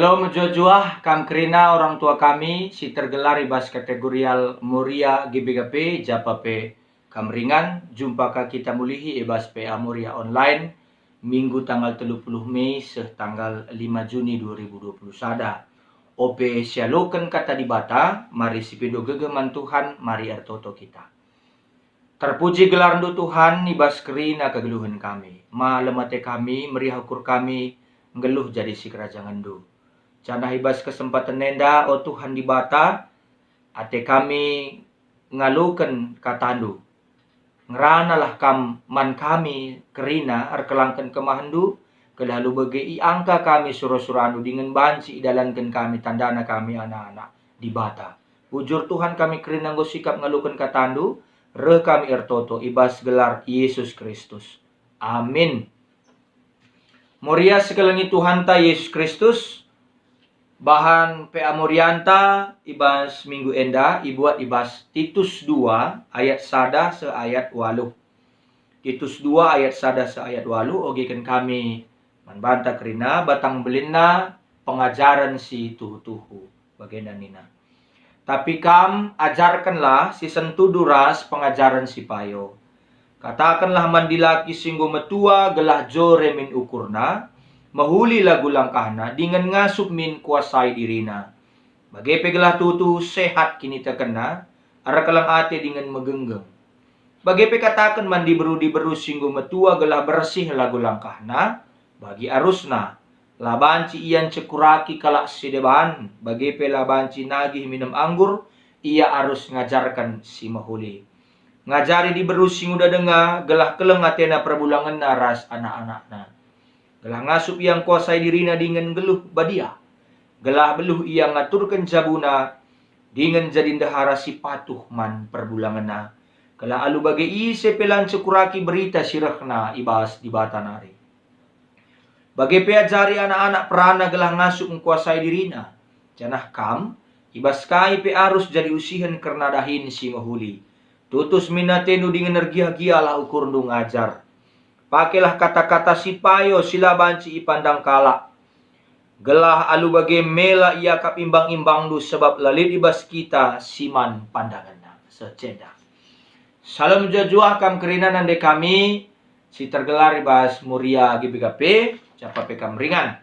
Salam jua kam kerina orang tua kami si tergelar ibas kategorial Moria GBKP Japape Kamringan jumpa ka kita mulihi ibas PA Moria online Minggu tanggal 30 Mei tanggal 5 Juni 2020 sada. Ope sialoken kata di bata mari sipindo gegeman Tuhan mari ertoto kita. Terpuji gelar Tuhan ibas kerina kegeluhan kami. Malemate kami merihakur kami ngeluh jadi si kerajaan du. Cana hibas kesempatan nenda o Tuhan di bata ate kami ngaluken katandu ngerana lah kam man kami kerina arkelangken kemahandu kelalu bagi angka kami suruh-suruh dengan banci idalankan kami tandana kami anak-anak di bata ujur Tuhan kami kerina nggo sikap ngaluken katandu re kami ertoto ibas gelar Yesus Kristus amin. Moria sekelengi Tuhan ta Yesus Kristus bahan PA Morianta ibas minggu enda ibuat ibas Titus 2 ayat sada seayat 8. Titus 2 ayat sada seayat 8 ogikan kami membantah kerina batang belina pengajaran si tuhu-tuhu bagian nina. Tapi kam ajarkanlah si sentu duras pengajaran si payo. Katakanlah mandilaki singgo metua gelah jore min ukurna mahuli lagu langkahna dengan ngasup min kuasai dirina. Bagai pegelah tutu sehat kini terkena, arakalang ate dengan megenggeng. Bagai pekatakan mandi beru singgo metua gelah bersih lagu langkahna, bagi arusna. Labanci ian cekuraki kalak sedeban, bagai pe labanci nagih minum anggur, ia arus ngajarkan si mahuli. Ngajari di beru singgo dadenga, gelah keleng atena perbulangan naras anak-anakna. Gelah ngasup yang kuasai dirina dengan geluh badia. Gelah beluh ia ngaturkan jabuna dengan jadi dahara si patuh man perbulangana. Gelah alu bagai ise pelan cekuraki berita sirahna ibas di batanari. Bagai peajari anak-anak perana gelah ngasup mengkuasai dirina. Janah kam ibas kai pe arus jadi usihan karena dahin si mahuli. Tutus minatenu dengan nergia-gia lah ukur nu ngajar. Pakailah kata-kata si payo sila banci ipandang kalak. Gelah alu bagi mela ia kap imbang-imbang du sebab lalit ibas kita siman pandanganna seceda. Salam jajua kam kerina nande kami si tergelar ibas Moria GBKP Japape Kamringan.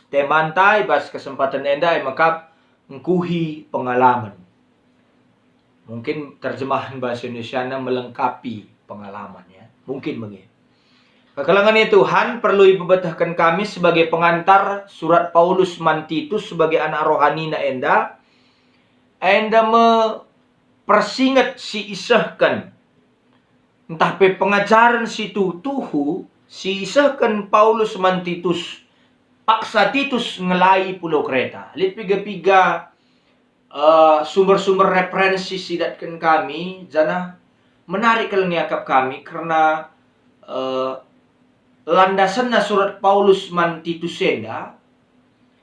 Temanta ibas kesempatan enda makap ngkuhi pengalaman. Mungkin terjemahan bahasa Indonesia melengkapi pengalaman ya. Mungkin begitu. Kekalangan Tuhan perlu ibebetahkan kami sebagai pengantar surat Paulus man Titus sebagai anak rohani na enda me persingat si isahkan entah pe pengajaran si tuhu si isahkan Paulus man Titus paksa Titus ngelai pulau Kreta lihat piga-piga sumber-sumber referensi sidatkan kami jana menarik kelengiakap kami karena landasanna surat Paulus man Titus enda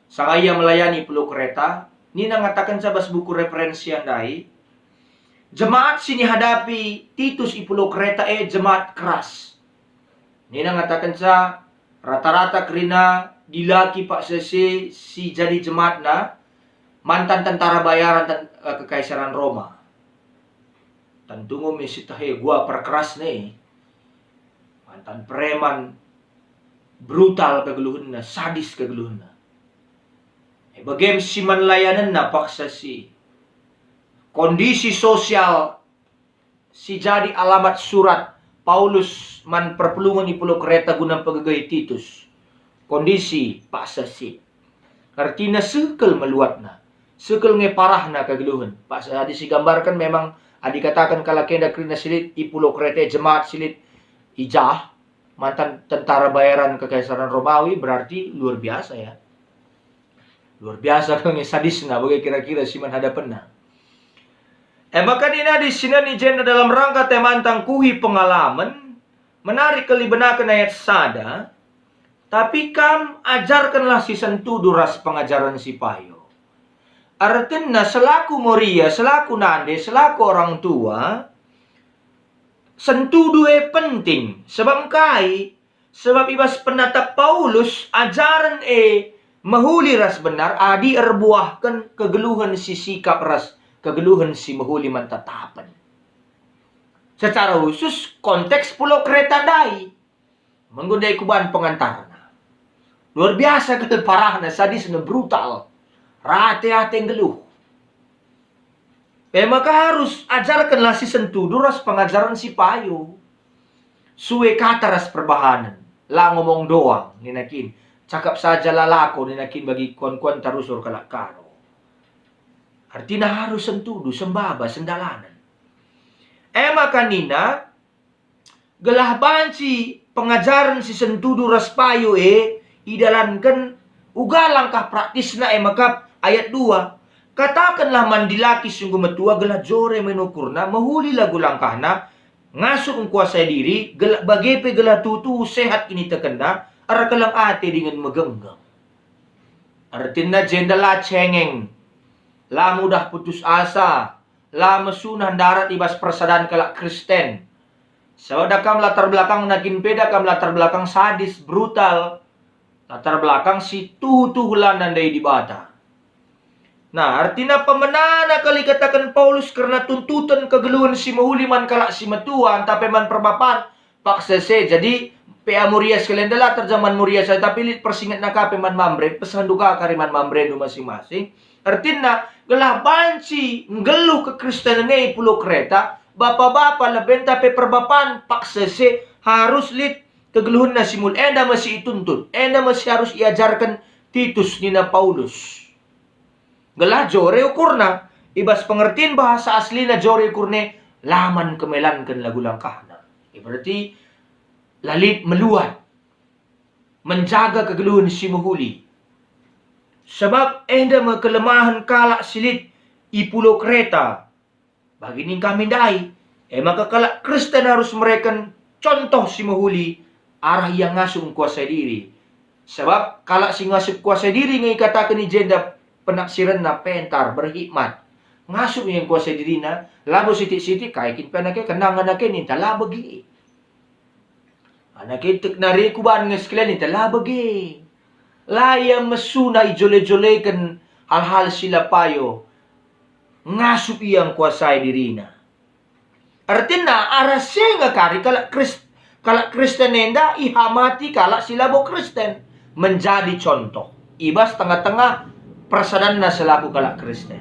sangaya melayani pulau Kreta nina ngatakan sabas buku referensi andai jemaat sini hadapi Titus i pulau Kreta jemaat keras nina ngatakan sa rata-rata kerina dilaki pak sese si jadi jemaat na mantan tentara bayaran kekaisaran Roma tentu mesitahe gua perkeras nih mantan preman brutal kegeluhunna, sadis kegeluhunna. Bagaimana si manlayanan na paksa si kondisi sosial si jadi alamat surat Paulus man perpelungan di pulau Kreta guna pegawai Titus. Kondisi paksa si. Artinya sekel meluatna. Sekel ngeparahna kegeluhun. Paksa adi si gambarkan memang adi katakan kalau kena krina silit di pulau Kreta jemaat silit ijah mantan tentara bayaran kekaisaran Romawi berarti luar biasa ya. Luar biasa kalau sadis na bagai kira-kira si man hadapanna. Bahkan ini di sini ni jenda dalam rangka temantang kuhi pengalaman menarik kelibenakan ayat sada tapi kam ajarkanlah si sentu duras pengajaran si payo. Artinya selaku Moria, selaku nande, selaku orang tua sentu dua penting sebab ibas penatap Paulus ajaran Mahuli ras benar, adi erbuahkan kegeluhan si sikap ras, kegeluhan si mahuli mantatapan. Secara khusus, konteks Pulau Kereta Dai, menggundai kuban pengantarna. Luar biasa ketel parahna, sadis na brutal. Rate-rate geluh. Maka harus ajarkanlah si sentudu ras pengajaran si payo. Suwe kata ras perbahanan. Lah ngomong doang, ninakin. Cakap saja lalako, ninakin bagi kuan-kuan tarusur kalak karo. Artinya harus sentudu, sembaba, sendalanan. Maka nina, gelah banci pengajaran si sentudu ras payo idalankan uga langkah praktisna maka ayat 2. Katakanlah mandilaki sungguh metua gelah jore menukurna mahuli lagu langkahna ngasuk kuasai diri bagepe gelah tutu sehat ini tekenda ara kalang ate dengan megenggang. Artinya jendela cengeng, la mudah putus asa, la mesunah darat ibas persadaan kalak Kristen. Sewada kam latar belakang nakin peda kam latar belakang sadis, brutal, latar belakang si tuhu-tuhulan dari di bata. Nah, artinya pemenana kali katakan Paulus karena tuntutan kegeluhan si mahuliman kalak si metuan tapi man perbapan paksa se. Jadi PA Muria sekalian adalah terjemahan Muria saya tapi lit persingat naka peman mambre pesan duka kariman mambre masing-masing. Artinya gelah banci ngeluh ke Kristenan Pulau Kereta bapak-bapak leben tapi perbapan paksa se harus lit kegeluhan na simul enda masih ituntut. Enda masih harus iajarkan Titus nina Paulus. Gelah jore ukurna ibas pengertian bahasa asli na jore ukurne laman kemelankan lagu langkahna. Berarti lalit meluat menjaga kegeluhan si mahuli. Sebab enda kelemahan kalak silit i Pulau Kereta. Bagi ning kami dai, maka kalak Kristen harus mereka contoh si mahuli arah yang ngasuh kuasai diri. Sebab kalak si ngasuh kuasai diri ngai katakan ni jenda penaksiran na pentar berhikmat ngasuh yang kuasai diri na labo sitik-sitik kaikin penake kenangan nake ni tala bagi anake tek nari kuban ngesklen ni tala bagi laya mesuna ijole-jolekan hal-hal sila payo ngasuh yang kuasai diri na. Artinya arasya nga kari kalak Kristen enda ihamati kalak sila bo Kristen menjadi contoh ibas tengah-tengah persadaan na selaku kalak Kristen.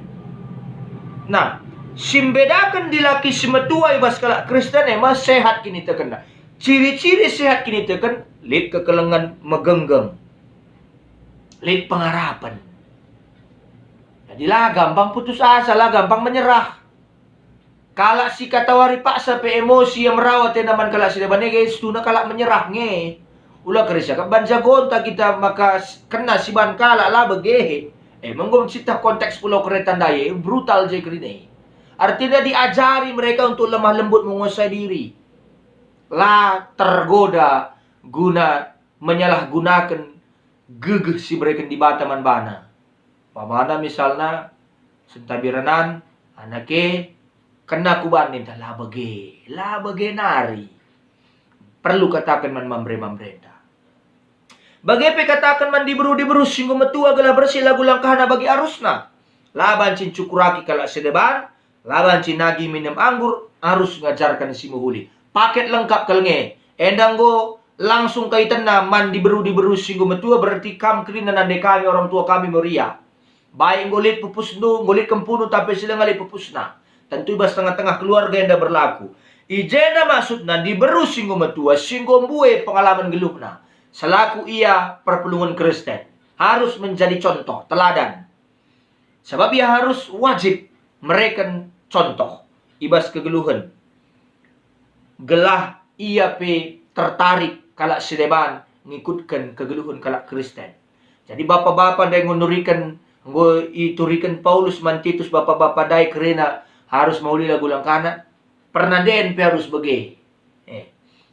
Nah, simbedakan dilaki semetua ibas kalak Kristen emang sehat kini tekenda. Ciri-ciri sehat kini teken lid kekelengan megenggeng, lid pengharapan. Jadilah gampang putus asa lah, gampang menyerah. Kalak si katawari paksa pe emosi yang merawat tenaman kalak si debane guys, tuna kalak menyerah nge. Ulah kerisya kaban jagonta kita maka kena si ban kalak lah begehe. Menggom cita konteks Pulau Kereta Dai brutal je kerine. Artinya diajari mereka untuk lemah lembut menguasai diri. Lah tergoda guna menyalahgunakan gegeh si mereka di bataman bana. Pamana misalnya sentabiranan anake kena kubanin lah bage nari. Perlu katakan man mambre-mambrenda. Bagaimana katakan man diberu singgo metua gelah bersih lagu langkahna bagi arusna. Laban cin cukuraki kalak sedeban, laban cin nagi minum anggur, harus ngajarkan si muhuli. Paket lengkap kelenge. Endang go langsung kaitan na man diberu singgo metua berarti kam kerina nande kami orang tua kami Moria. Baik ngolit pupusnu, ngolit kempunu tapi sila ngali pupusna. Tentu ibas tengah-tengah keluarga yang dah berlaku. Ijena maksudna diberu singgo metua, singgo mbue pengalaman gelupna. Selaku ia perpelungan Kristen harus menjadi contoh, teladan. Sebab ia harus wajib mereka contoh. Ibas kegeluhan. Gelah ia tertarik kalak sedeban ngikutkan kegeluhan kalak Kristen. Jadi bapak-bapak yang ngunurikan iturikan Paulus mantitus bapak-bapak dai kerena harus mauli lagu langkana. Pernah den harus bagi.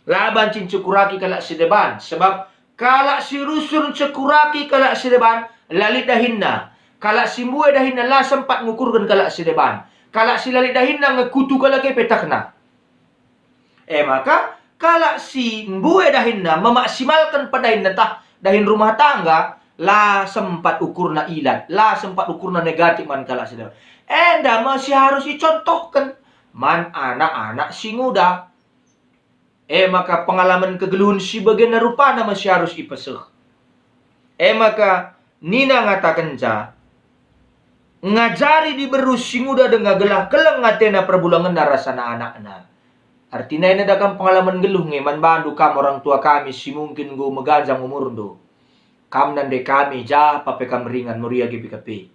Laban cin cukuraki kalak sedeban. Sebab kalak si rusun cukuraki kalak sedeban lalit dahinna. Kalak si mbue dahinna lah sempat ngukurkan kalak sedeban. Kalak si lalit dahinna ngekutu kalak ke petakna. Maka kalak si mbue dahinna memaksimalkan pada dahin rumah tangga lah sempat ukurna ilat, lah sempat ukurna negatif man kalak sedang. Enda masih harus dicontohkan man anak-anak si muda. Maka pengalaman kegeluhan si bagian rupana masih harus ipeseh. Maka nina ngatakan ja, ngajari di berus si muda dengan gelah keleng ngatena perbulangan narasana anak-anak. Artinya ini dalam pengalaman geluh man bandu kam orang tua kami si mungkin go meganjang umur do. Kam nande kami ja pape kam ringan muria GBKP.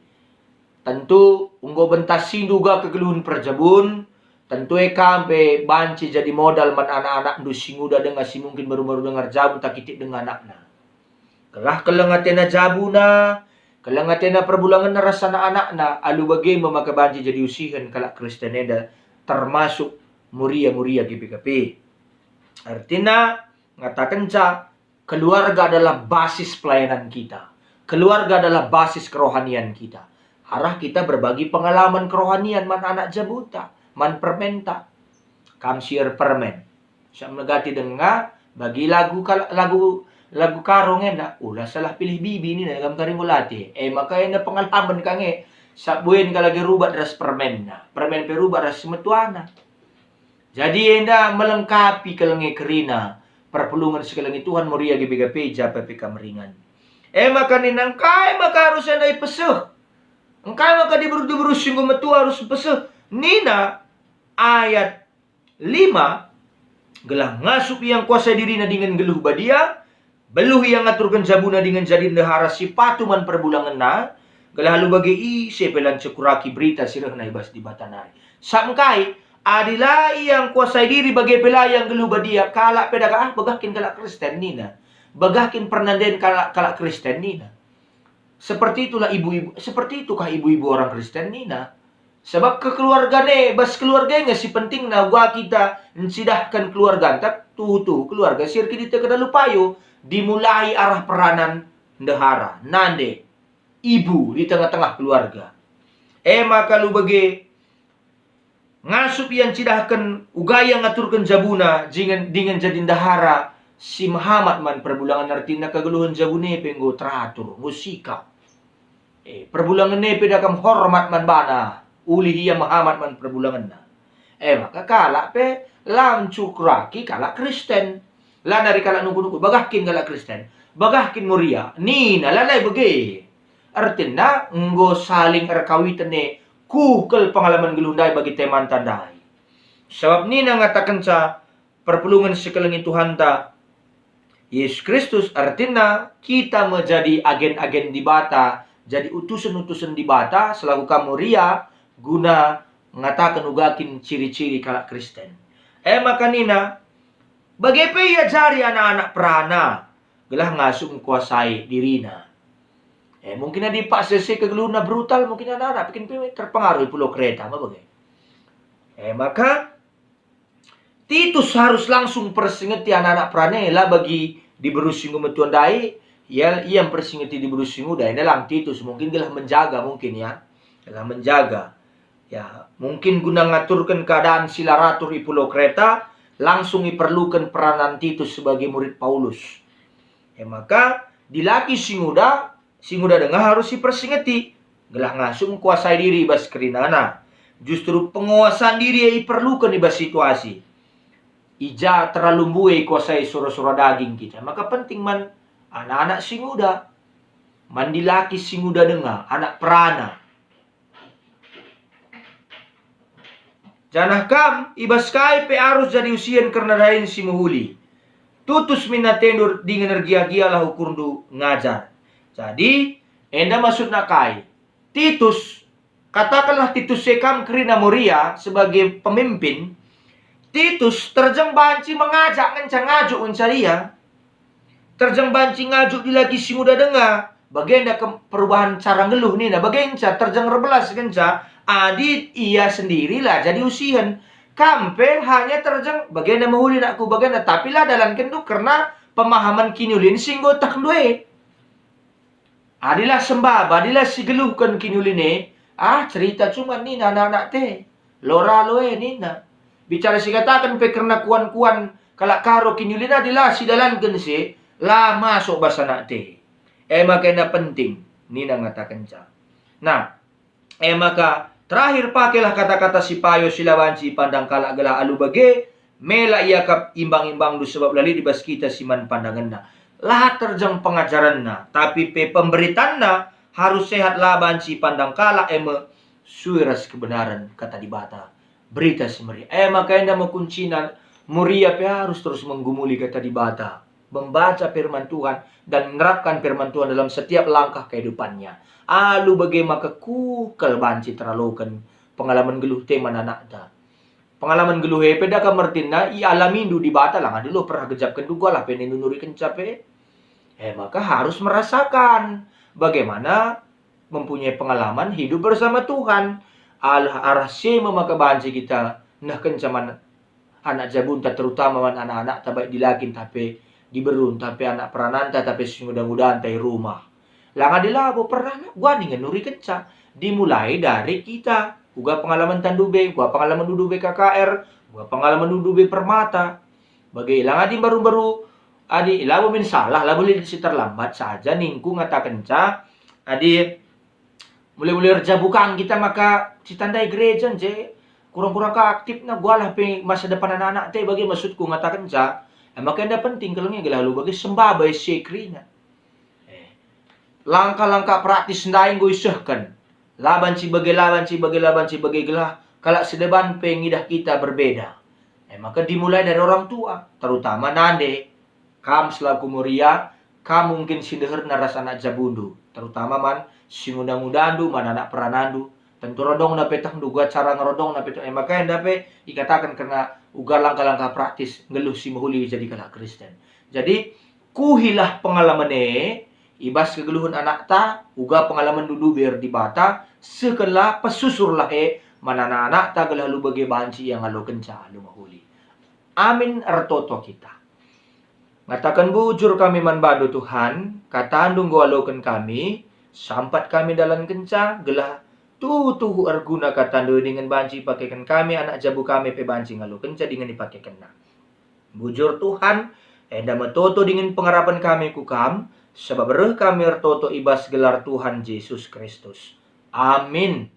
Tentu unggo bentas sinduga kegeluhan perjabun. Tentu kam pe banci jadi modal man anak-anak du si muda dengan si mungkin baru-baru dengar jabun tak kitik dengan anakna. Kelah kelengatena jabuna, kelengatena perbulangan narasana anakna, alu bagi memaka banci jadi usihan kalak Kristen eda termasuk muria-muria GBKP. Artinya ngatakan ca keluarga adalah basis pelayanan kita. Keluarga adalah basis kerohanian kita. Arah kita berbagi pengalaman kerohanian man anak jabuta, man permenta. Kam share permen. Saya menegati dengar bagi lagu karong enda. Ulah salah pilih bibi ni dalam karing ulati. Maka enda pengalaman kange sabuin kalagi rubat ras permen na. Permen perubat ras semetuana. Jadi enda melengkapi kelengi kerina perpulungan sekelengi Tuhan muria GBKP japa PK meringan. Maka ninang kai maka harus enda ipeseh. Engkai maka diburu singgung metu harus peseh. Nina ayat 5 gelah ngasup yang kuasa dirina dengan geluh badia, beluh yang ngaturkan jabuna dengan jadi ndahara si patuman perbulangan na, gelah lu bagi sepelan cekuraki berita sirah na ibas di batanari. Samkai adilah yang kuasai diri bagi pelayang geluh badia kalak pedaga bagakin kalak Kristen nina. Bagakin pernanden kalak Kristen nina. Seperti itulah ibu-ibu, seperti itukah ibu-ibu orang Kristen nina. Sebab kekeluargane, bas keluarganya si penting na gua kita nsidahkan keluarga tak tuh keluarga sirki kita kada lupayo dimulai arah peranan ndahara nande ibu di tengah-tengah keluarga. Maka lu bagi ngasup yang cidahkan ugaya ngaturkan jabuna dengan jadi ndahara si Muhammad man perbulangan artinya kegeluhan jabune penggo teratur musika. Perbulangan ne pedakam hormat man bana uli hiya Muhammad man perbulangan na. Maka kalak pe lam cukraki kalak Kristen. Lah dari kalak nunggu-nunggu bagahkin kalak Kristen. Bagahkin muria. Nina lalai bagi. Artinya nggo saling erkawitane kukel pengalaman gelundai bagi teman tandai. Sebab nina ngatakan sa perpulungan sekelengi Tuhan ta Yesus Kristus artinya kita menjadi agen-agen di bata, jadi utusan-utusan di bata selaku kamu ria guna mengatakan ugakin ciri-ciri kalak Kristen. Maka nina bagaimana ya jari anak-anak perana gelah ngasuh kuasai dirina. Mungkin ada pak sesi kegeluna brutal mungkin anak-anak bikin terpengaruh pulau kereta apa bagai. Maka Titus harus langsung persingeti anak-anak pranela bagi diberusinggu metuan dai ia persingeti diberusinggu dai dalam Titus mungkin gelah menjaga mungkin ya. Gelah menjaga. Ya, mungkin guna ngaturkan keadaan silaratur di pulau kereta langsung diperlukan peranan Titus sebagai murid Paulus. Maka dilaki singuda dengar harus dipersingeti. Gelah ngasum kuasai diri bas kerinana. Justru penguasaan diri yang diperlukan di bas situasi. Ija terlalu buai kuasai sura-sura daging kita. Maka penting man anak-anak singuda. Man dilaki singuda dengar. Anak perana. Janah kam ibas kai pe arus jadi usian karena dain si muhuli. Tutus minatendur dengan energia lah ukurdu ngajar. Jadi, enda maksud nakai. Titus, katakanlah Titus sekam kerina Moria sebagai pemimpin. Titus terjang banci mengajak ngencang ngajuk uncaria. Terjang banci ngajuk di lagi si muda dengar. Bagaimana perubahan cara ngeluh ni. Bagaimana terjang rebelas kenca. Adit ia sendirilah jadi usian. Kampe hanya terjang bagaimana mahulin aku bagaimana. Tapi lah dalam kendu karena pemahaman kinulin singgo tak duwe. Adilah sembah, adilah sigeluhkan kinuline. Cerita cuma ni anak-anak teh. Lora loe nina. Bicara si katakan pe karena kuan-kuan kalak karo kinulina adilah si dalankan si lah masuk bahasa nak teh. maka enda penting nina ngatakan ca. Nah, maka terakhir pakailah kata-kata si payo silawanci pandang kalak gelah alu bage mela ia kap imbang-imbang du sebab lali dibas kita siman pandanganna. Lah terjang pengajaranna, tapi pe pemberitanna harus sehat labanci pandang kalak suiras kebenaran kata di bata. Berita si Maria. Maka enda kuncinan Muria pe harus terus menggumuli kata di bata, membaca firman Tuhan dan menerapkan firman Tuhan dalam setiap langkah kehidupannya. Alu bagaimana kukal banci terlalukan pengalaman geluh teman anak ta. Pengalaman geluh peda kamertina i alamindu di bata lah dulu pernah gejapkan duga lah penin nunuri kencape. Maka harus merasakan bagaimana mempunyai pengalaman hidup bersama Tuhan. Arah sema maka banci kita nah kencaman anak jabunta terutama man anak-anak tabai dilakin tapi diberun tapi anak perananta tapi mudah-mudahan tai rumah. Langa dilabo pernah gua nih nuri kenca dimulai dari kita. Gua pengalaman tandube, gua pengalaman dudube KKR, gua pengalaman dudube permata. Bagai langa di baru-baru adi labo min salah, labo li si terlambat saja ningku ngata kenca. Adi mulai-mulai kerja bukan kita maka si tandai gereja je kurang-kurang aktif na gua lah pe masa depan anak-anak teh bagi maksudku ngatakan ca. Maka enda penting kalau nge lalu bagi sembah sekrinya. Langkah-langkah praktis ndaing go isehkan. Laban ci bagi gelah kalak sedeban pengidah kita berbeda. Maka dimulai dari orang tua, terutama nande. Kam selaku Muria, kam mungkin sindeher naras anak jabundu, terutama man singudandu man anak peranandu. Tentu rodong na petang duga cara ngerodong na petang maka yang dapat dikatakan karena uga langkah-langkah praktis ngeluh si mahuli jadi kalah Kristen. Jadi kuhilah pengalaman ibas kegeluhan anak ta uga pengalaman dudu biar di bata sekelah pesusurlah mana anak ta gelah lu bagi banci yang alu kenca lu mahuli. Amin ertoto kita. Ngatakan bujur kami manbado Tuhan, katandung go alokan kami, sampat kami dalam kenca gelah tuh arguna katando dengan banci pakaikan kami anak jabu kami pe banci ngalu kenca dengan dipakaikan na. Bujur Tuhan, enda metoto dengan pengharapan kami kukam, sebab kami ertoto ibas gelar Tuhan Yesus Kristus. Amin.